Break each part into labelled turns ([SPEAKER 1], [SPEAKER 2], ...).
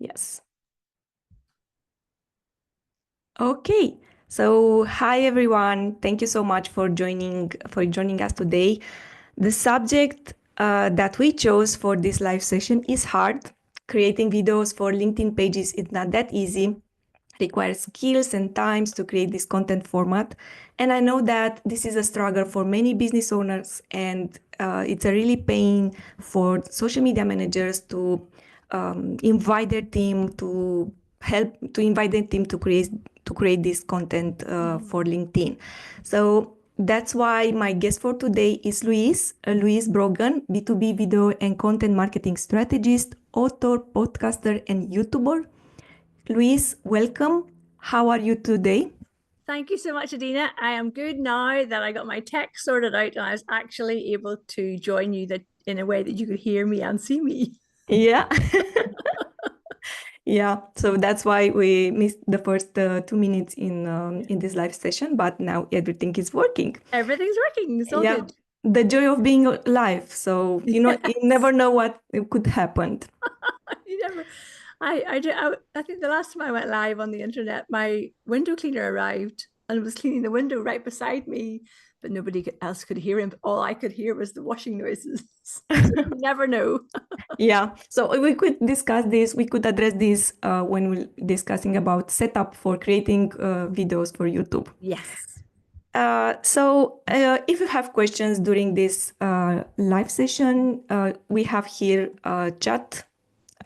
[SPEAKER 1] Yes. Okay. So, hi everyone. Thank you so much for joining us today. The subject that we chose for this live session is hard. Creating videos for LinkedIn pages is not that easy. Requires skills and times to create this content format. And I know that this is a struggle for many business owners, and it's a really pain for social media managers to invite their team to create this content for LinkedIn. So that's why my guest for today is Louise, Louise Brogan, B2B video and content marketing strategist, author, podcaster, and YouTuber. Louise, welcome. How are you today?
[SPEAKER 2] Thank you so much, Adina. I am good now that I got my tech sorted out and I was actually able to join you in a way that you could hear me and see me.
[SPEAKER 1] Yeah. Yeah, so that's why we missed the first 2 minutes in this live session, but now everything is working.
[SPEAKER 2] Everything's working. It's all
[SPEAKER 1] Yeah,
[SPEAKER 2] good.
[SPEAKER 1] the joy of being live. So you
[SPEAKER 2] Yes.
[SPEAKER 1] never know what could happen.
[SPEAKER 2] You never. I think the last time I went live on the internet, my window cleaner arrived and was cleaning the window right beside me, but nobody else could hear him. All I could hear was the washing noises. So you never know.
[SPEAKER 1] Yeah, so we could discuss this. We could address this when we're discussing about setup for creating videos for YouTube.
[SPEAKER 2] Yes.
[SPEAKER 1] If you have questions during this live session, we have here chat.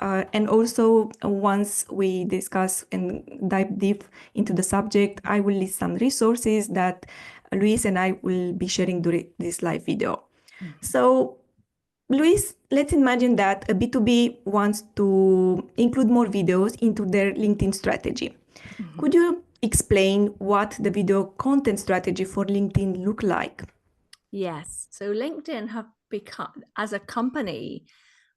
[SPEAKER 1] And also, once we discuss and dive deep into the subject, I will list some resources that Louise and I will be sharing during this live video. So, Louise, let's imagine that a B2B wants to include more videos into their LinkedIn strategy. Could you explain what the video content strategy for LinkedIn look like?
[SPEAKER 2] Yes. So LinkedIn have become, as a company,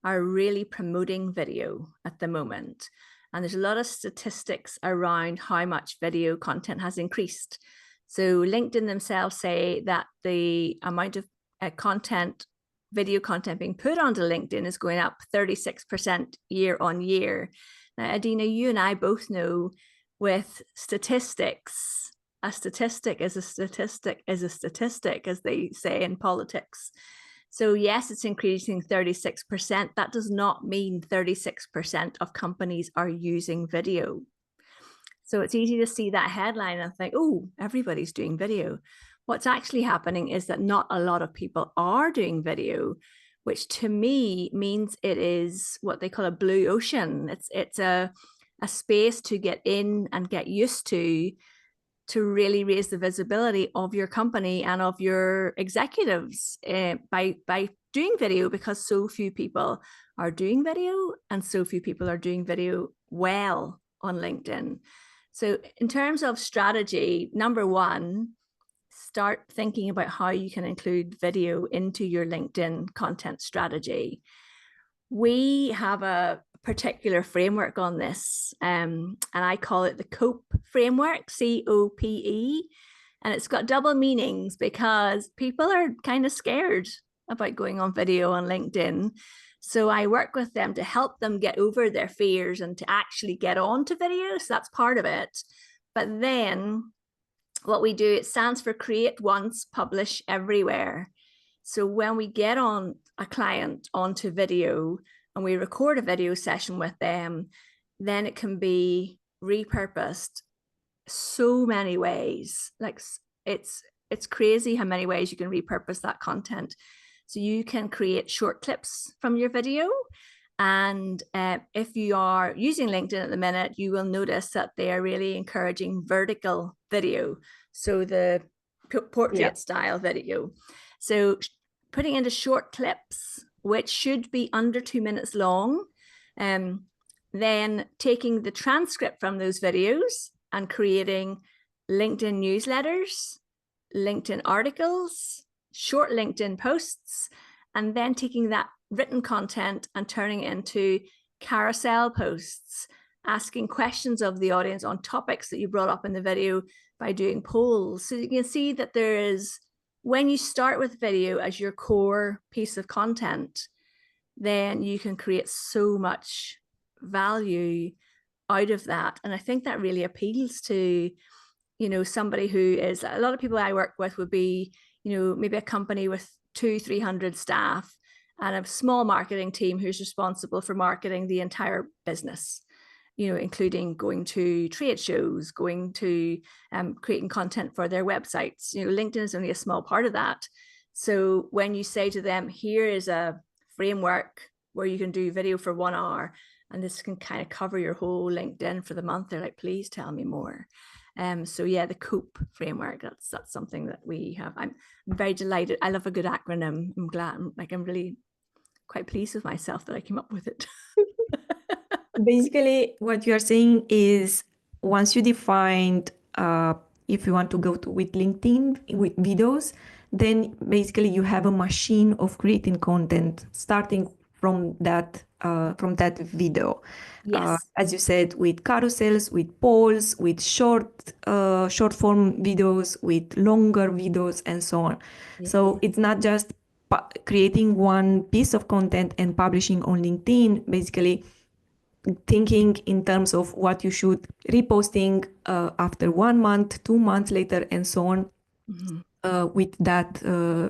[SPEAKER 2] are really promoting video at the moment. And there's a lot of statistics around how much video content has increased. So LinkedIn themselves say that the amount of video content being put onto LinkedIn is going up 36% year on year. Now, Adina, you and I both know with statistics, a statistic is a statistic is a statistic, as they say in politics. So yes, it's increasing 36%. That does not mean 36% of companies are using video. So it's easy to see that headline and think, oh, everybody's doing video. What's actually happening is that not a lot of people are doing video, which to me means it is what they call a blue ocean. It's a space to get in and get used to really raise the visibility of your company and of your executives by doing video, because so few people are doing video and so few people are doing video well on LinkedIn. So in terms of strategy, number one, start thinking about how you can include video into your LinkedIn content strategy. We have a particular framework on this, and I call it the COPE framework, COPE. And it's got double meanings because people are kind of scared about going on video on LinkedIn. So I work with them to help them get over their fears and to actually get on to video. So that's part of it. But then what we do, it stands for create once, publish everywhere. So when we get on a client onto video and we record a video session with them, then it can be repurposed so many ways. Like it's crazy how many ways you can repurpose that content. So you can create short clips from your video. And if you are using LinkedIn at the minute, you will notice that they are really encouraging vertical video. So the portrait style video. So putting into short clips, which should be under 2 minutes long, then taking the transcript from those videos and creating LinkedIn newsletters, LinkedIn articles, short LinkedIn posts, and then taking that written content and turning it into carousel posts, asking questions of the audience on topics that you brought up in the video by doing polls. So you can see that there is, when you start with video as your core piece of content, then you can create so much value out of that. And I think that really appeals to, you know, somebody who is, a lot of people I work with would be, you know, maybe a company with 200-300 staff and a small marketing team who's responsible for marketing the entire business, you know, including going to trade shows, going to creating content for their websites. You know, LinkedIn is only a small part of that. So when you say to them, here is a framework where you can do video for 1 hour, and this can kind of cover your whole LinkedIn for the month, they're like, please tell me more. So yeah, the COPE framework, that's something that we have. I'm very delighted. I love a good acronym. I'm glad, I'm really quite pleased with myself that I came up with it.
[SPEAKER 1] Basically, what you are saying is once you defined if you want to go with LinkedIn with videos, then basically you have a machine of creating content starting from that video.
[SPEAKER 2] Yes.
[SPEAKER 1] As you said, with carousels, with polls, with short form videos, with longer videos, and so on.
[SPEAKER 2] Yes.
[SPEAKER 1] So it's not just creating one piece of content and publishing on LinkedIn, basically thinking in terms of what you should reposting after 1 month, 2 months later, and so on, with that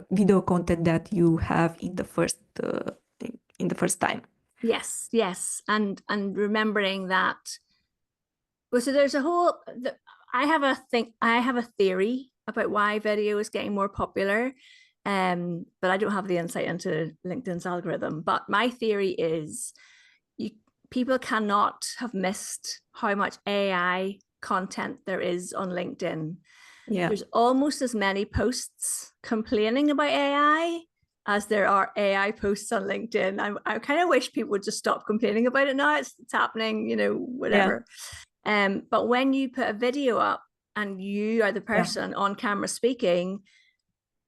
[SPEAKER 1] video content that you have in the first time.
[SPEAKER 2] Yes, yes, and remembering that. Well, so there's a whole. I have a theory about why video is getting more popular, but I don't have the insight into LinkedIn's algorithm. But my theory is, people cannot have missed how much AI content there is on LinkedIn.
[SPEAKER 1] Yeah.
[SPEAKER 2] There's almost as many posts complaining about AI as there are AI posts on LinkedIn. I kind of wish people would just stop complaining about it now. It's happening, you know, whatever. Yeah. But when you put a video up and you are the person on camera speaking,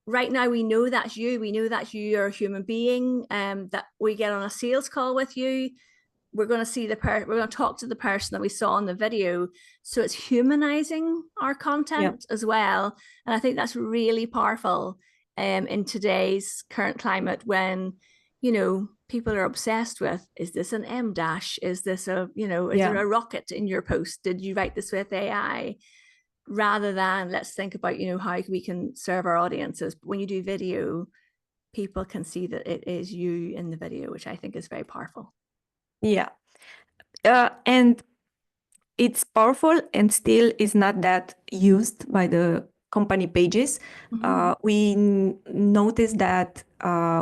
[SPEAKER 2] right now we know that's you. We know that you are a human being, that we get on a sales call with you. We're going to see we're going to talk to the person that we saw in the video. So it's humanizing our content as well. And I think that's really powerful in today's current climate when, you know, people are obsessed with, is this an M dash? Is this a, you know, is there a rocket in your post? Did you write this with AI? Rather than let's think about, you know, how we can serve our audiences. But when you do video, people can see that it is you in the video, which I think is very powerful.
[SPEAKER 1] Yeah. And it's powerful and still is not that used by the company pages. We noticed that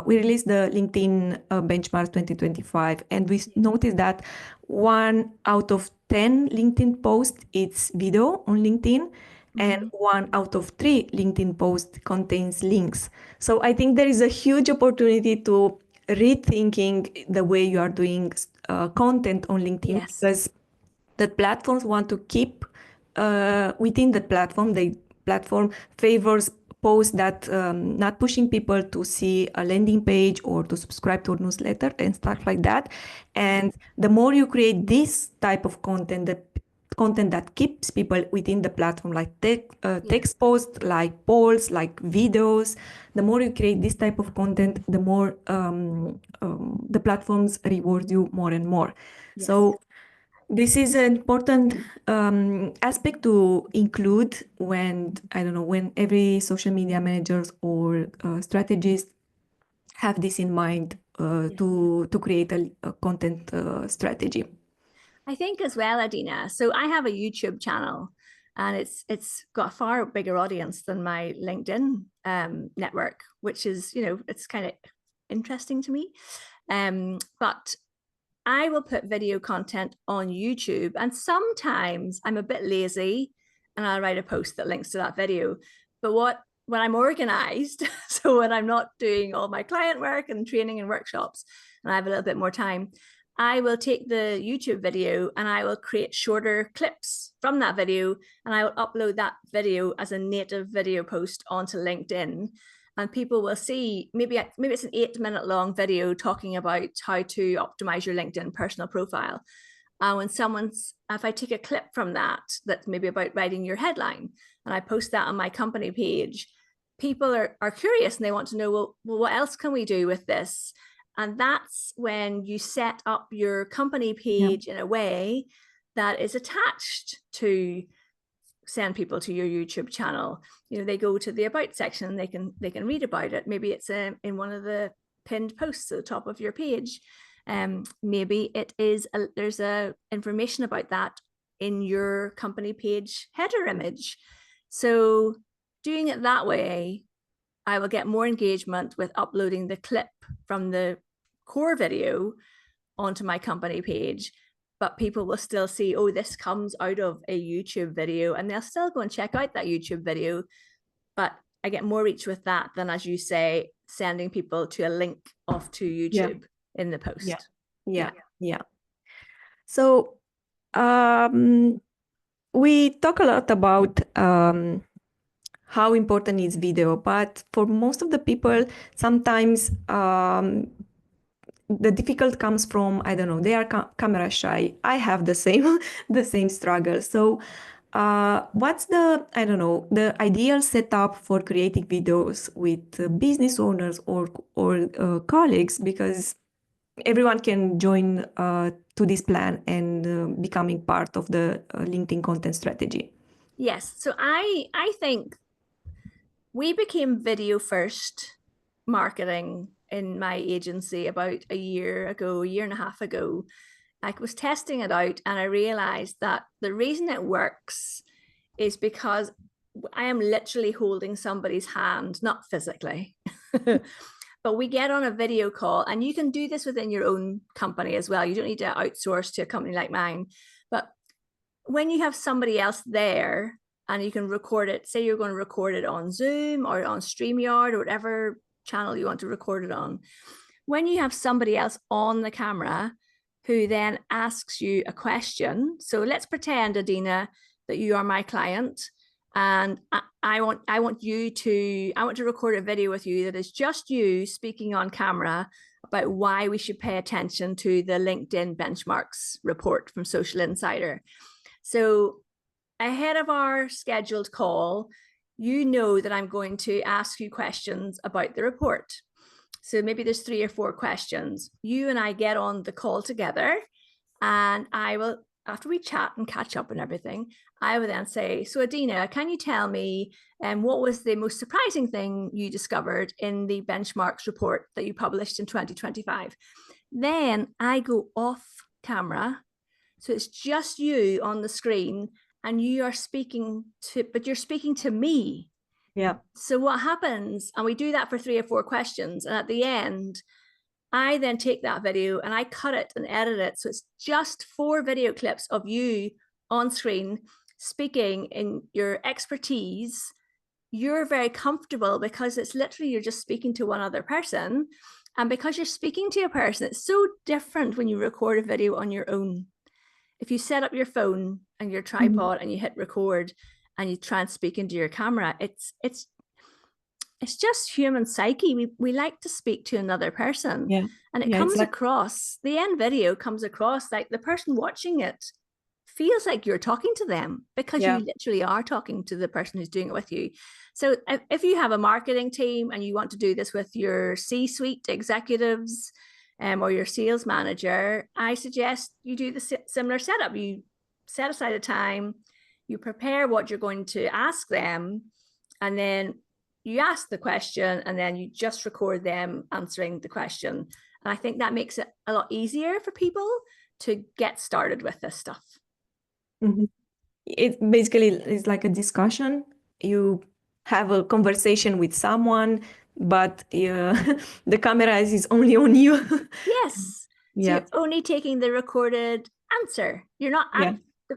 [SPEAKER 1] we released the LinkedIn benchmark 2025, and we noticed that 1 out of 10 LinkedIn posts it's video on LinkedIn, and 1 out of 3 LinkedIn posts contains links. So I think there is a huge opportunity to rethinking the way you are doing content on LinkedIn, because the platforms want to keep within the platform. The platform favors posts that not pushing people to see a landing page or to subscribe to a newsletter and stuff like that. And the more you create this type of content, the content that keeps people within the platform, like text posts, like polls, like videos, the more you create this type of content, the more the platforms reward you more and more. So this is an important aspect to include when, I don't know, when every social media managers or strategists have this in mind to create a content strategy.
[SPEAKER 2] I think as well, Adina. So I have a YouTube channel, and it's got a far bigger audience than my LinkedIn network, which is, you know, it's kind of interesting to me. But I will put video content on YouTube, and sometimes I'm a bit lazy and I'll write a post that links to that video. But when I'm organized, so when I'm not doing all my client work and training and workshops, and I have a little bit more time, I will take the YouTube video and I will create shorter clips from that video, and I will upload that video as a native video post onto LinkedIn. And people will see, maybe it's an 8-minute long video talking about how to optimize your LinkedIn personal profile. When if I take a clip from that's maybe about writing your headline, and I post that on my company page, people are curious and they want to know, well, what else can we do with this? And that's when you set up your company page in a way that is attached to send people to your YouTube channel. You know, they go to the about section, they can read about it. Maybe it's in one of the pinned posts at the top of your page. Maybe it is there's information about that in your company page header image. So doing it that way, I will get more engagement with uploading the clip from the core video onto my company page, but people will still see, oh, this comes out of a YouTube video, and they'll still go and check out that YouTube video. But I get more reach with that than, as you say, sending people to a link off to YouTube in the post.
[SPEAKER 1] Yeah. So we talk a lot about how important is video, but for most of the people, sometimes the difficult comes from, I don't know, they are camera shy. I have the same the same struggle. So what's the, I don't know, the ideal setup for creating videos with business owners or colleagues, because everyone can join to this plan and becoming part of the LinkedIn content strategy?
[SPEAKER 2] Yes. So I think we became video first marketing in my agency about a year and a half ago. I was testing it out and I realized that the reason it works is because I am literally holding somebody's hand, not physically. But we get on a video call, and you can do this within your own company as well. You don't need to outsource to a company like mine. But when you have somebody else there and you can record it, say you're going to record it on Zoom or on StreamYard or whatever channel you want to record it on, when you have somebody else on the camera who then asks you a question. So let's pretend, Adina, that you are my client, and I want to record a video with you that is just you speaking on camera about why we should pay attention to the LinkedIn benchmarks report from Social Insider. So ahead of our scheduled call, you know that I'm going to ask you questions about the report. So maybe there's 3 or 4 questions. You and I get on the call together, and I will, after we chat and catch up and everything, I will then say, so Adina, can you tell me what was the most surprising thing you discovered in the benchmarks report that you published in 2025? Then I go off camera. So it's just you on the screen, and you are speaking to, but you're speaking to me.
[SPEAKER 1] Yeah.
[SPEAKER 2] So what happens, and we do that for 3 or 4 questions, and at the end, I then take that video and I cut it and edit it. So it's just 4 video clips of you on screen speaking in your expertise. You're very comfortable because it's literally, you're just speaking to one other person. And because you're speaking to a person, it's so different when you record a video on your own. If you set up your phone and your tripod and you hit record and you try and speak into your camera, it's just human psyche. We like to speak to another person.
[SPEAKER 1] Yeah.
[SPEAKER 2] And it comes across, the end video comes across like the person watching it feels like you're talking to them, because you literally are talking to the person who's doing it with you. So if you have a marketing team and you want to do this with your C-suite executives or your sales manager, I suggest you do the similar setup. You set aside a time, you prepare what you're going to ask them, and then you ask the question, and then you just record them answering the question. And I think that makes it a lot easier for people to get started with this stuff.
[SPEAKER 1] It basically is like a discussion. You have a conversation with someone, but the camera is only on you.
[SPEAKER 2] Yes. So you're only taking the recorded answer. You're not,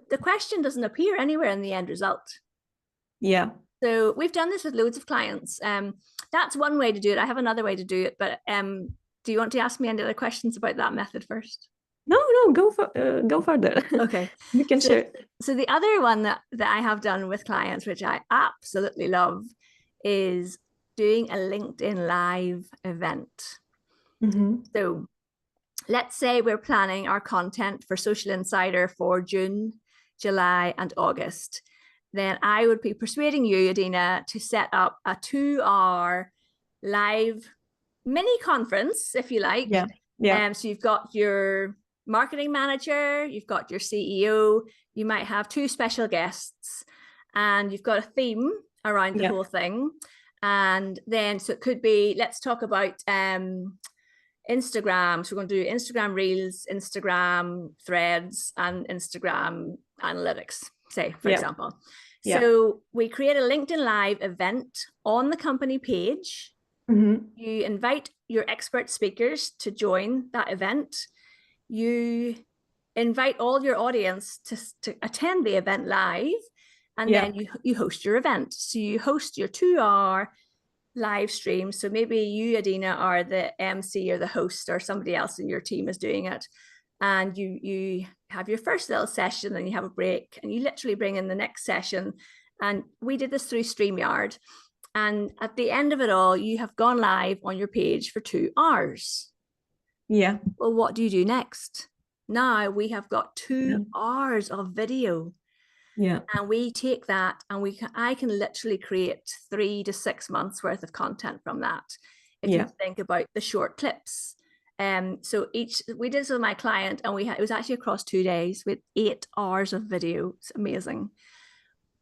[SPEAKER 2] the question doesn't appear anywhere in the end result.
[SPEAKER 1] Yeah.
[SPEAKER 2] So we've done this with loads of clients. That's one way to do it. I have another way to do it, but do you want to ask me any other questions about that method first?
[SPEAKER 1] No, go further.
[SPEAKER 2] Okay.
[SPEAKER 1] You can share.
[SPEAKER 2] So the other one that I have done with clients, which I absolutely love, is doing a LinkedIn Live event. So let's say we're planning our content for Social Insider for June, July, and August. Then I would be persuading you, Adina, to set up a 2-hour live mini conference, if you like.
[SPEAKER 1] Yeah. Yeah.
[SPEAKER 2] So you've got your marketing manager, you've got your CEO, you might have 2 special guests, and you've got a theme around the whole thing. And then, so it could be, let's talk about Instagram. So we're going to do Instagram Reels, Instagram Threads, and Instagram Analytics, say, for example. So we create a LinkedIn Live event on the company page. You invite your expert speakers to join that event. You invite all your audience to attend the event live, and then you host your event. So you host your 2-hour live stream. So maybe you, Adina, are the MC or the host, or somebody else in your team is doing it. And you have your first little session, and you have a break, and you literally bring in the next session. And we did this through StreamYard. And at the end of it all, you have gone live on your page for 2 hours.
[SPEAKER 1] Yeah.
[SPEAKER 2] Well, what do you do next? Now we have got 2 hours of video.
[SPEAKER 1] Yeah.
[SPEAKER 2] And we take that, and I can literally create 3 to 6 months worth of content from that. If you think about the short clips. So we did this with my client, and it was actually across 2 days with 8 hours of video. It's amazing.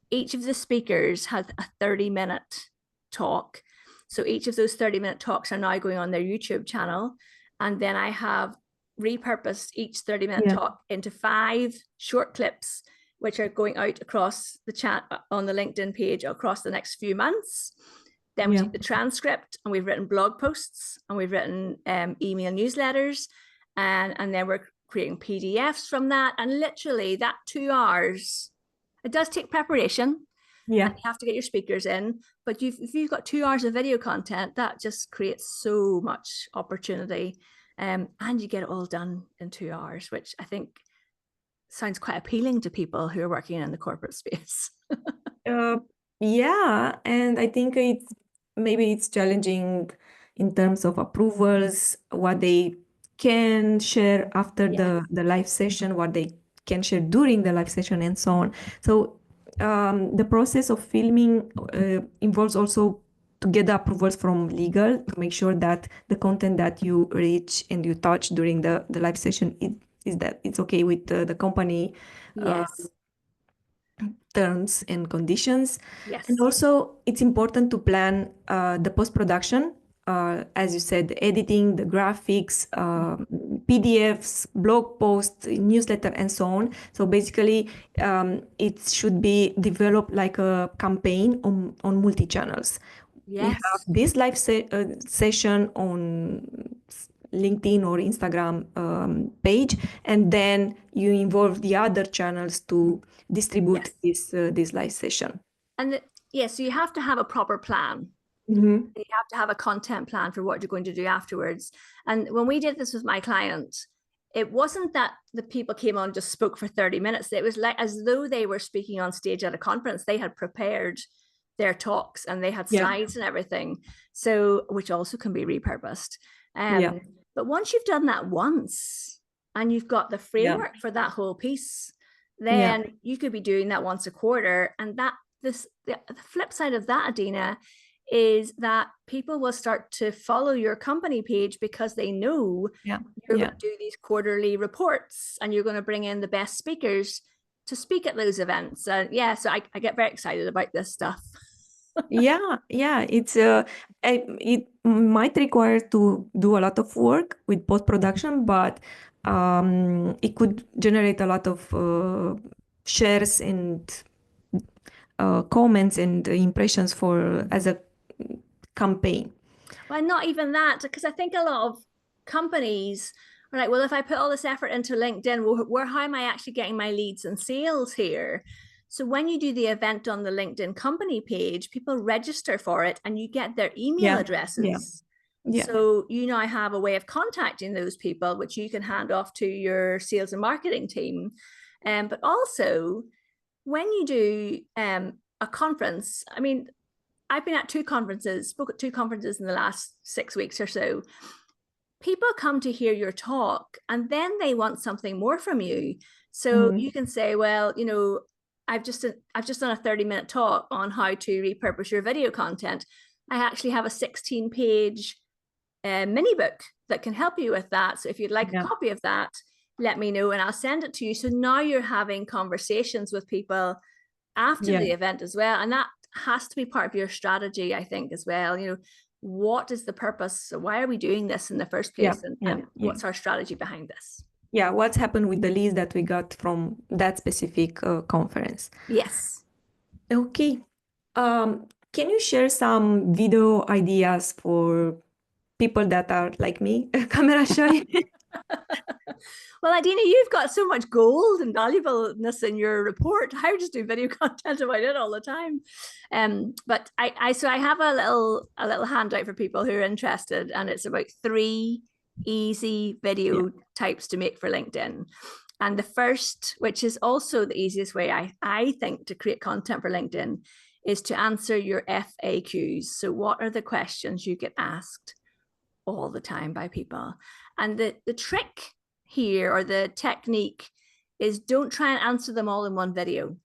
[SPEAKER 2] Each of the speakers had a 30-minute talk. So each of those 30-minute talks are now going on their YouTube channel. And then I have repurposed each 30-minute talk into 5 short clips, which are going out across the chat on the LinkedIn page across the next few months. Then we take the transcript, and we've written blog posts, and we've written email newsletters, and then we're creating PDFs from that. And literally that 2 hours, it does take preparation. Yeah. And you have to get your speakers in, but if you've got 2 hours of video content, that just creates so much opportunity. And you get it all done in 2 hours, which I think sounds quite appealing to people who are working in the corporate space.
[SPEAKER 1] Yeah, and I think it's challenging in terms of approvals, what they can share after the live session, what they can share during the live session, and so on. So the process of filming involves also to get the approvals from legal to make sure that the content that you reach and you touch during the live session is that it's okay with the company terms and conditions. And also it's important to plan the post-production, as you said, the editing, the graphics, PDFs, blog posts, newsletter, and so on. So basically it should be developed like a campaign on multi-channels. We have this live session on LinkedIn or Instagram page, and then you involve the other channels to distribute this live session.
[SPEAKER 2] And so you have to have a proper plan. You have to have a content plan for what you're going to do afterwards. And when we did this with my client, it wasn't that the people came on and just spoke for 30 minutes. It was like as though they were speaking on stage at a conference. They had prepared their talks, and they had slides and everything, so which also can be repurposed. But once you've done that once, and you've got the framework for that whole piece, then you could be doing that once a quarter. And the flip side of that, Adina, is that people will start to follow your company page because they know you're going to do these quarterly reports, and you're going to bring in the best speakers to speak at those events. So I get very excited about this stuff.
[SPEAKER 1] It's it might require to do a lot of work with post-production, but it could generate a lot of shares and comments and impressions as a campaign.
[SPEAKER 2] Well, not even that, because I think a lot of companies are like, well, if I put all this effort into LinkedIn, how am I actually getting my leads and sales here? So when you do the event on the LinkedIn company page, people register for it, and you get their email addresses. So you now have a way of contacting those people, which you can hand off to your sales and marketing team. But also, when you do a conference, I mean, I've been at 2 conferences, spoke at 2 conferences in the last 6 weeks or so. People come to hear your talk, and then they want something more from you. So you can say, well, I've just done a 30-minute talk on how to repurpose your video content. I actually have a 16-page mini book that can help you with that. So if you'd like a copy of that, let me know and I'll send it to you. So now you're having conversations with people after the event as well. And that has to be part of your strategy, I think, as well. You know, what is the purpose? Why are we doing this in the first place? And what's our strategy behind this?
[SPEAKER 1] Yeah, what's happened with the leads that we got from that specific conference?
[SPEAKER 2] Yes.
[SPEAKER 1] Okay. Can you share some video ideas for people that are like me, camera shy?
[SPEAKER 2] Well, Adina, you've got so much gold and valuableness in your report. I just do video content about it all the time. But I have a little handout for people who are interested, and it's about 3 easy video types to make for LinkedIn. And the first, which is also the easiest way I think to create content for LinkedIn, is to answer your FAQs. So what are the questions you get asked all the time by people? And the trick here, or the technique, is don't try and answer them all in one video.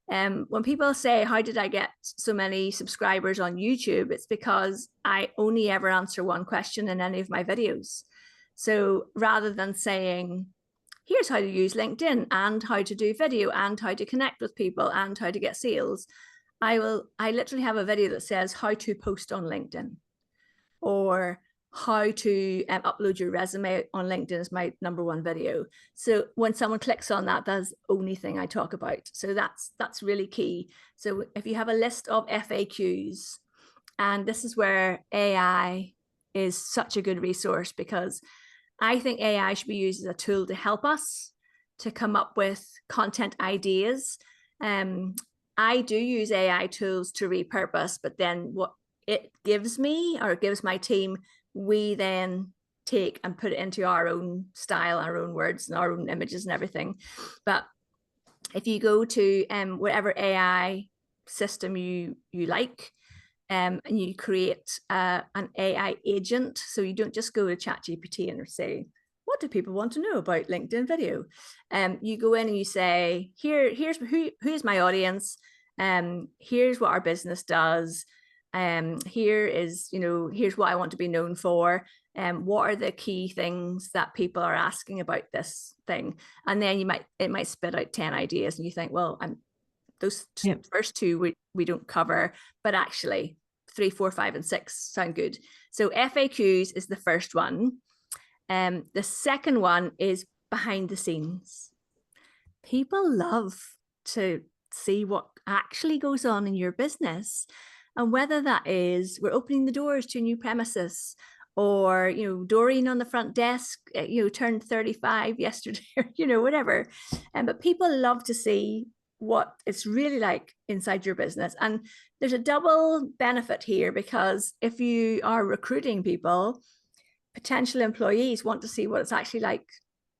[SPEAKER 2] When people say, how did I get so many subscribers on YouTube? It's because I only ever answer one question in any of my videos. So rather than saying, here's how to use LinkedIn and how to do video and how to connect with people and how to get sales, I literally have a video that says how to post on LinkedIn, or how to upload your resume on LinkedIn is my #1 video. So when someone clicks on that, that's the only thing I talk about. So that's really key. So if you have a list of FAQs, and this is where AI is such a good resource, because I think AI should be used as a tool to help us to come up with content ideas. I do use AI tools to repurpose, but then what it gives me, or it gives my team, we then take and put it into our own style, our own words and our own images and everything. But if you go to whatever AI system you like, and you create an AI agent, so you don't just go to ChatGPT and say, what do people want to know about LinkedIn video? You go in and you say, here's who's my audience, here's what our business does, here is, here's what I want to be known for, what are the key things that people are asking about this thing? And then it might spit out 10 ideas, and you think, well, those first 2 we don't cover, but actually 3, 4, 5, and 6 sound good. So FAQs is the first one. The second one is behind the scenes. People love to see what actually goes on in your business, and whether that is we're opening the doors to a new premises, or Doreen on the front desk turned 35 yesterday, or whatever. But people love to see what it's really like inside your business. And there's a double benefit here, because if you are recruiting people, potential employees want to see what it's actually like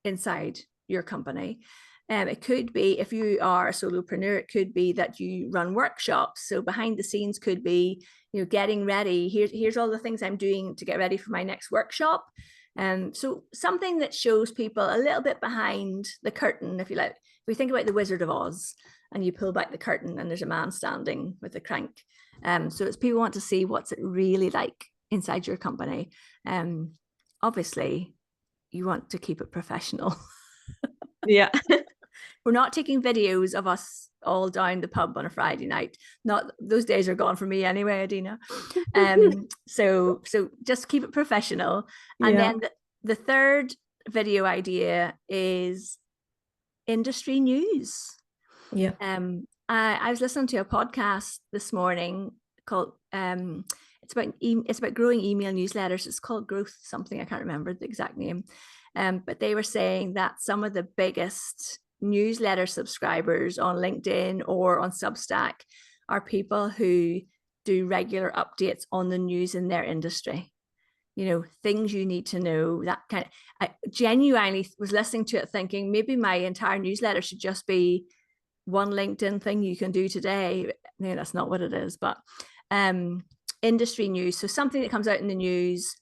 [SPEAKER 2] inside your company. It could be, if you are a solopreneur, it could be that you run workshops. So behind the scenes could be, getting ready. Here's all the things I'm doing to get ready for my next workshop. So something that shows people a little bit behind the curtain, if you like. If we think about the Wizard of Oz, and you pull back the curtain and there's a man standing with a crank. So it's people want to see what's it really like inside your company. Obviously, you want to keep it professional.
[SPEAKER 1] Yeah.
[SPEAKER 2] We're not taking videos of us all down the pub on a Friday night. Not those days are gone for me anyway, Adina. So just keep it professional. And then the third video idea is industry news.
[SPEAKER 1] Yeah.
[SPEAKER 2] I was listening to a podcast this morning called it's about growing email newsletters. It's called Growth something. I can't remember the exact name. But they were saying that some of the biggest newsletter subscribers on LinkedIn or on Substack are people who do regular updates on the news in their industry. Things you need to know, that kind of. I genuinely was listening to it thinking maybe my entire newsletter should just be one LinkedIn thing you can do today. That's not what it is, but industry news. So something that comes out in the news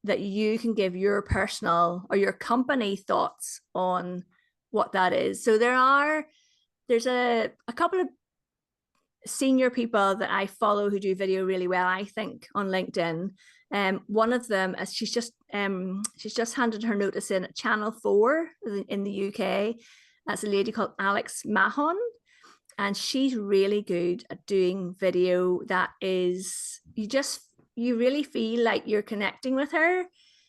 [SPEAKER 2] that you can give your personal or your company thoughts on what that is. So there's a couple of senior people that I follow who do video really well, I think, on LinkedIn. One of them, as she's just handed her notice in at Channel 4 in the UK. That's a lady called Alex Mahon, and she's really good at doing video that is, you really feel like you're connecting with her.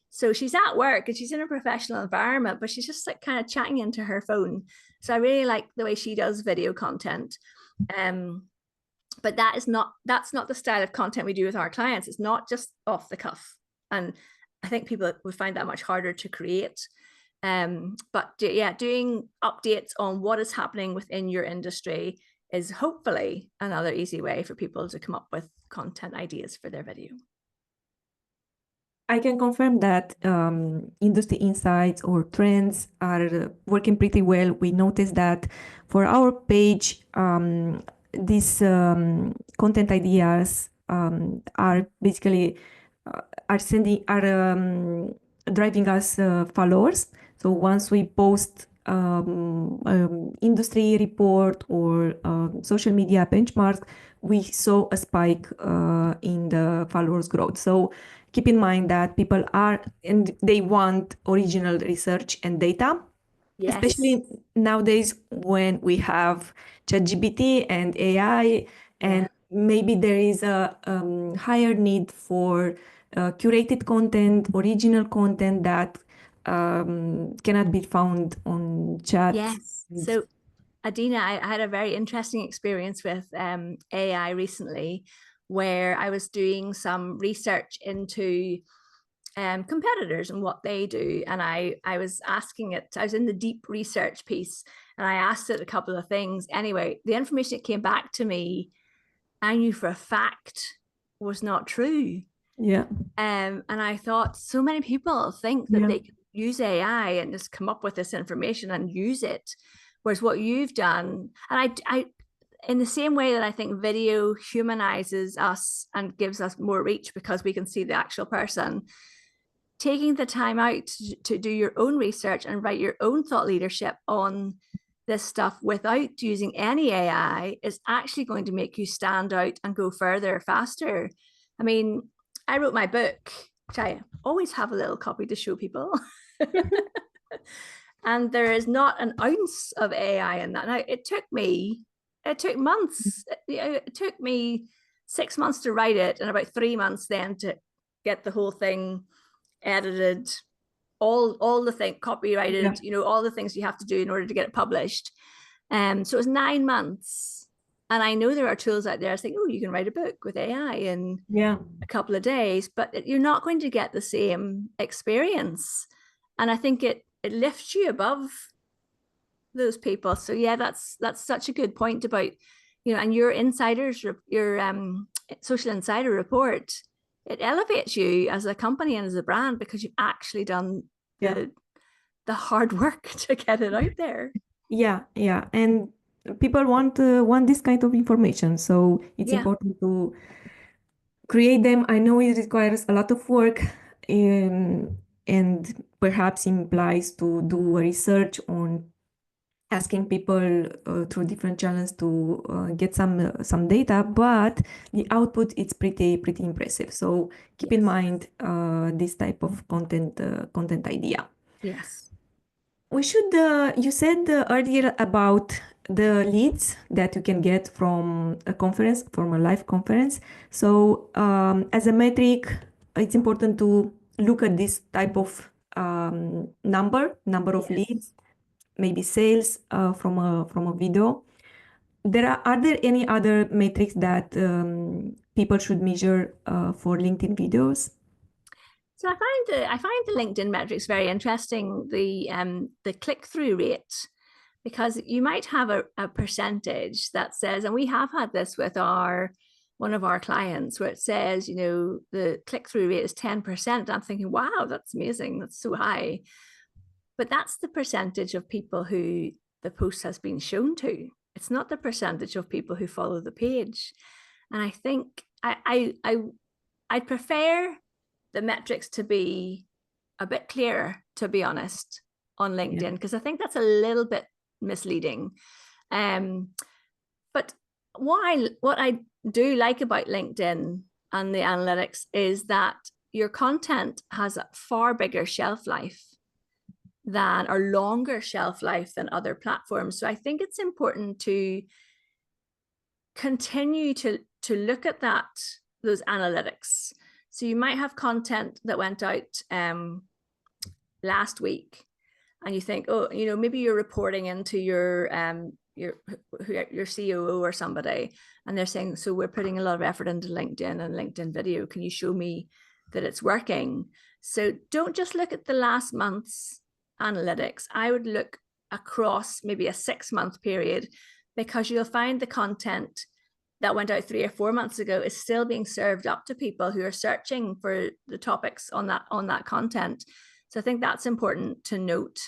[SPEAKER 2] So she's at work and she's in a professional environment, but she's just like kind of chatting into her phone. So I really like the way she does video content. But that's not the style of content we do with our clients. It's not just off the cuff. And I think people would find that much harder to create. But yeah, doing updates on what is happening within your industry is hopefully another easy way for people to come up with content ideas for their video.
[SPEAKER 1] I can confirm that industry insights or trends are working pretty well. We noticed that for our page, these content ideas are basically driving us followers. So once we post industry report or social media benchmarks, we saw a spike in the followers growth. So keep in mind that people they want original research and data,
[SPEAKER 2] yes.
[SPEAKER 1] Especially nowadays when we have ChatGPT and AI, and maybe there is a higher need for curated content, original content that cannot be found on chat.
[SPEAKER 2] Yes. So Adina, I had a very interesting experience with AI recently, where I was doing some research into competitors and what they do. And I was asking it, I was in the deep research piece, and I asked it a couple of things. Anyway, the information that came back to me, I knew for a fact was not true.
[SPEAKER 1] Yeah.
[SPEAKER 2] And I thought, so many people think that they can use AI and just come up with this information and use it. Whereas what you've done, and I in the same way that I think video humanizes us and gives us more reach because we can see the actual person, taking the time out to do your own research and write your own thought leadership on this stuff without using any AI is actually going to make you stand out and go further faster. I mean, I wrote my book, which I always have a little copy to show people. And there is not an ounce of AI in that. Now, it took months. It took me 6 months to write it and about 3 months then to get the whole thing edited, all the thing copyrighted, all the things you have to do in order to get it published. So it was 9 months. And I know there are tools out there. I think, you can write a book with AI in a couple of days, but you're not going to get the same experience. And I think it lifts you above those people. So yeah, that's such a good point about, and your social insider report, it elevates you as a company and as a brand because you've actually done the hard work to get it out there.
[SPEAKER 1] Yeah. And people want this kind of information. So it's important to create them. I know it requires a lot of work and perhaps implies to do research on asking people through different channels to get some data, but the output is pretty impressive. So keep in mind this type of content idea.
[SPEAKER 2] Yes.
[SPEAKER 1] We should. You said earlier about the leads that you can get from a conference, from a live conference. So as a metric, it's important to look at this type of number of leads, maybe sales from a video. Are there any other metrics that people should measure for LinkedIn videos?
[SPEAKER 2] So I find the LinkedIn metrics very interesting. The click-through rate, because you might have a percentage that says, and we have had this with one of our clients, where it says, the click-through rate is 10%. I'm thinking, wow, that's amazing. That's so high. But that's the percentage of people who the post has been shown to. It's not the percentage of people who follow the page. And I think I prefer the metrics to be a bit clearer, to be honest, on LinkedIn, because I think that's a little bit misleading. But what I do like about LinkedIn and the analytics is that your content has a far bigger shelf life than, or longer shelf life than other platforms. So I think it's important to continue to look at those analytics. So you might have content that went out last week, and you think, oh, you know, maybe you're reporting into your COO or somebody, and they're saying, so we're putting a lot of effort into LinkedIn and LinkedIn video. Can you show me that it's working? So don't just look at the last month's analytics. I would look across maybe a 6-month period, because you'll find the content that went out 3 or 4 months ago is still being served up to people who are searching for the topics on that content. So I think that's important to note.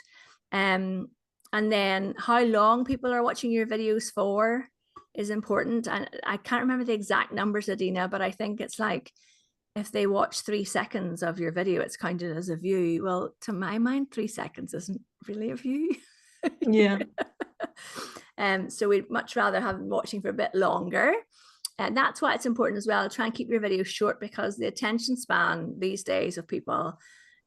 [SPEAKER 2] And then how long people are watching your videos for is important. And I can't remember the exact numbers, Adina, but I think it's like, if they watch 3 seconds of your video, it's counted as a view. Well, to my mind, 3 seconds isn't really a view.
[SPEAKER 1] Yeah.
[SPEAKER 2] So we'd much rather have them watching for a bit longer. And that's why it's important as well. Try and keep your videos short, because the attention span these days of people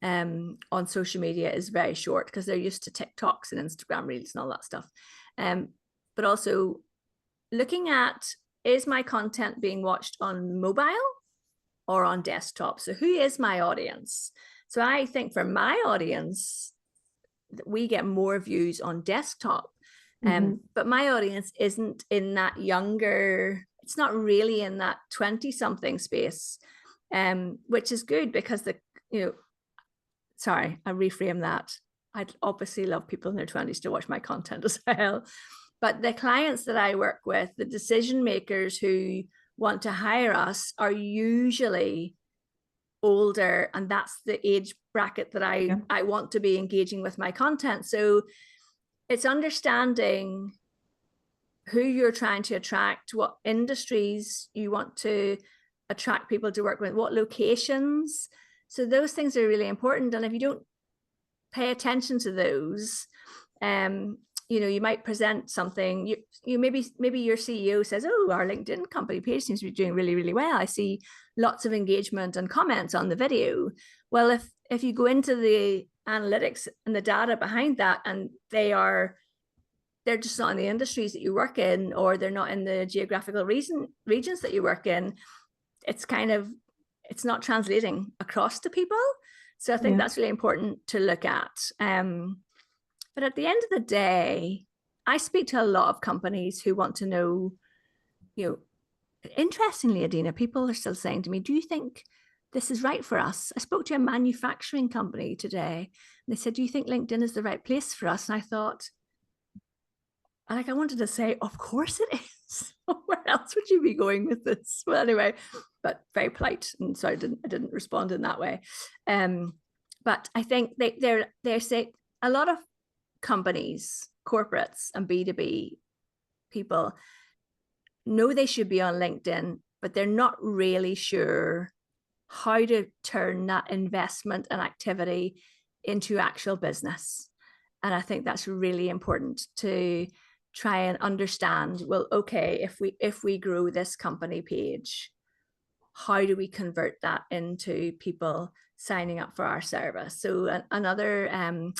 [SPEAKER 2] on social media is very short, because they're used to TikToks and Instagram Reels and all that stuff. But also looking at, is my content being watched on mobile or on desktop? So who is my audience? So I think for my audience, we get more views on desktop. But my audience isn't in that younger, it's not really in that 20-something space, which is good, because sorry, I reframe that. I'd obviously love people in their 20s to watch my content as well. But the clients that I work with, the decision makers who want to hire us, are usually older, and that's the age bracket that I want to be engaging with my content. So it's understanding who you're trying to attract, what industries you want to attract people to work with, what locations. So those things are really important. And if you don't pay attention to those, you might present something, maybe your CEO says, oh, our LinkedIn company page seems to be doing really, really well. I see lots of engagement and comments on the video. Well, if you go into the analytics and the data behind that, and they're just not in the industries that you work in, or they're not in the geographical regions that you work in, it's not translating across to people. So I think that's really important to look at. But at the end of the day, I speak to a lot of companies who want to know, interestingly, Adina, people are still saying to me, do you think this is right for us? I spoke to a manufacturing company today, and they said, do you think LinkedIn is the right place for us? And I thought, I wanted to say, of course it is. Where else would you be going with this? Well, anyway, but very polite, and so I didn't respond in that way. But I think they're saying, a lot of companies, corporates and B2B people know they should be on LinkedIn, but they're not really sure how to turn that investment and activity into actual business. And I think that's really important to try and understand, well, okay, if we grow this company page, how do we convert that into people signing up for our service? So another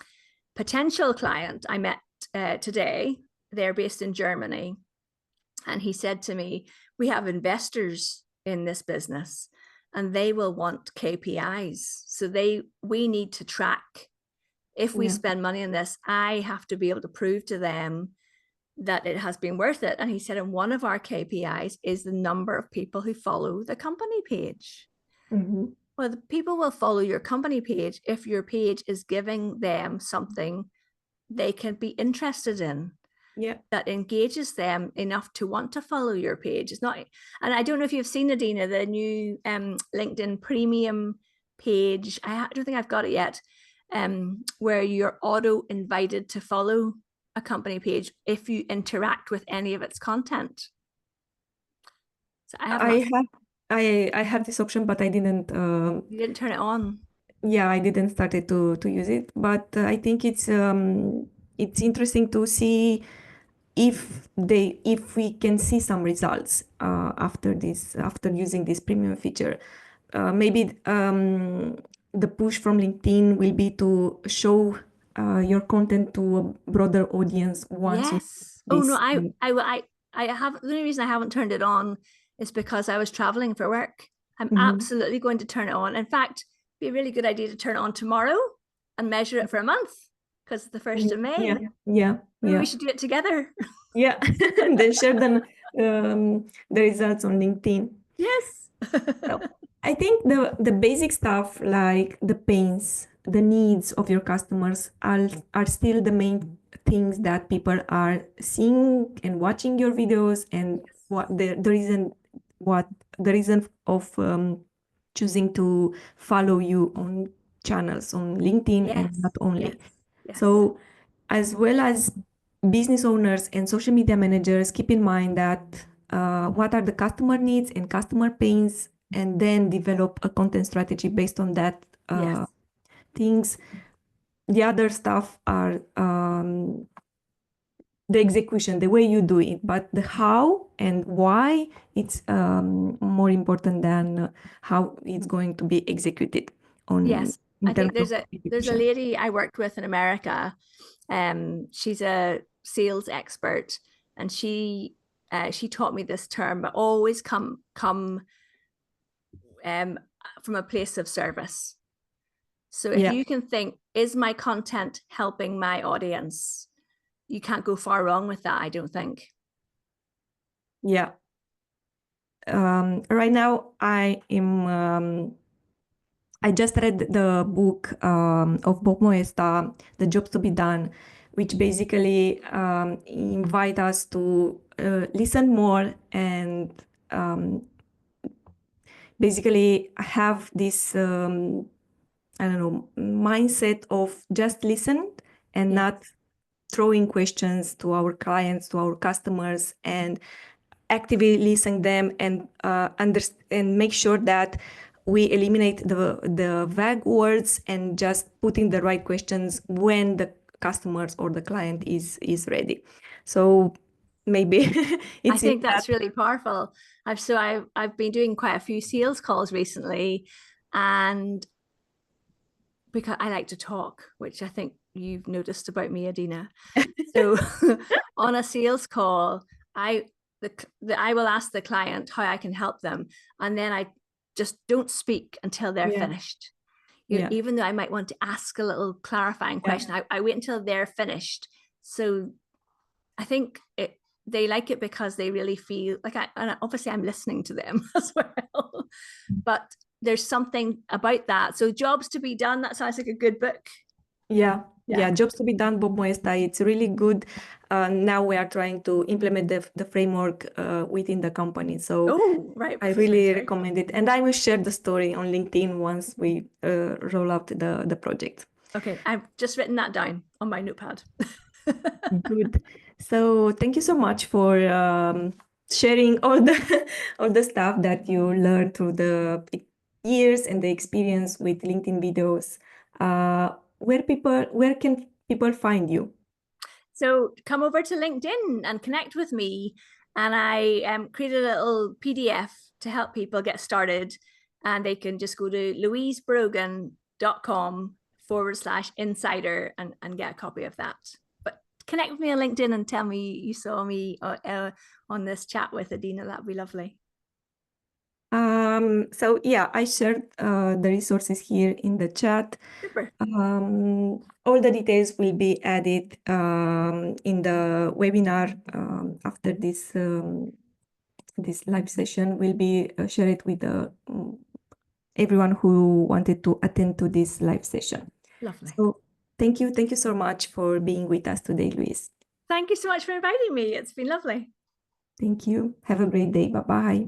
[SPEAKER 2] potential client I met today, they're based in Germany, and he said to me, we have investors in this business and they will want KPIs. So we need to track, if we spend money on this, I have to be able to prove to them that it has been worth it. And he said, and one of our KPIs is the number of people who follow the company page. Well, the people will follow your company page if your page is giving them something they can be interested in, that engages them enough to want to follow your page. It's not, and I don't know if you've seen, Adina, the new LinkedIn premium page. I don't think I've got it yet, where you're auto invited to follow a company page if you interact with any of its content. So
[SPEAKER 1] I have this option, but I didn't.
[SPEAKER 2] You didn't turn it on.
[SPEAKER 1] Yeah, I didn't started to use it, but I think it's interesting to see if we can see some results after using this premium feature. maybe the push from LinkedIn will be to show your content to a broader audience once you
[SPEAKER 2] Oh
[SPEAKER 1] this.
[SPEAKER 2] no, I have, the only reason I haven't turned it on is because I was traveling for work. I'm absolutely going to turn it on. In fact, it'd be a really good idea to turn it on tomorrow and measure it for a month, because it's the 1st of May. Maybe we should do it together.
[SPEAKER 1] Yeah, and then share the results on LinkedIn.
[SPEAKER 2] Yes.
[SPEAKER 1] So I think the basic stuff, like the pains, the needs of your customers are still the main things that people are seeing and watching your videos, and what the reason of choosing to follow you on channels on LinkedIn and not only. So as well as business owners and social media managers, keep in mind that what are the customer needs and customer pains, and then develop a content strategy based on that things. The other stuff are the execution, the way you do it, but the how and why, it's more important than how it's going to be executed.
[SPEAKER 2] I think there's a lady I worked with in America. She's a sales expert, and she taught me this term, but always come from a place of service. So if you can think, is my content helping my audience? You can't go far wrong with that, I don't think.
[SPEAKER 1] Yeah. Right now, I just read the book of Bob Moesta, The Jobs to Be Done, which basically invite us to listen more and basically have this, I don't know, mindset of just listen and not throwing questions to our clients, to our customers, and actively listen them and and make sure that we eliminate the vague words and just putting the right questions when the customers or the client is ready. So maybe
[SPEAKER 2] I think that's really powerful. I've been doing quite a few sales calls recently, and because I like to talk, which I think you've noticed about me, Adina. So on a sales call, I will ask the client how I can help them, and then I just don't speak until they're finished. Even though I might want to ask a little clarifying question, I wait until they're finished. So I think they like it because they really feel like and obviously I'm listening to them as well. But there's something about that. So Jobs to Be Done, that sounds like a good book.
[SPEAKER 1] Yeah, Jobs to Be Done, Bob Moesta. It's really good. Now we are trying to implement the framework within the company. So I really recommend it. And I will share the story on LinkedIn once we roll out the project.
[SPEAKER 2] Okay, I've just written that down on my notepad.
[SPEAKER 1] Good. So thank you so much for sharing all the stuff that you learned through the years and the experience with LinkedIn videos. Where can people find you?
[SPEAKER 2] So come over to LinkedIn and connect with me. And I created a little PDF to help people get started. And they can just go to louisebrogan.com/insider and get a copy of that. But connect with me on LinkedIn and tell me you saw me on this chat with Adina. That'd be lovely.
[SPEAKER 1] So yeah, I shared the resources here in the chat.
[SPEAKER 2] Super.
[SPEAKER 1] All the details will be added in the webinar after this this live session. Will be shared with everyone who wanted to attend to this live session.
[SPEAKER 2] Lovely.
[SPEAKER 1] So thank you so much for being with us today, Louise.
[SPEAKER 2] Thank you so much for inviting me. It's been lovely.
[SPEAKER 1] Thank you. Have a great day. Bye-bye.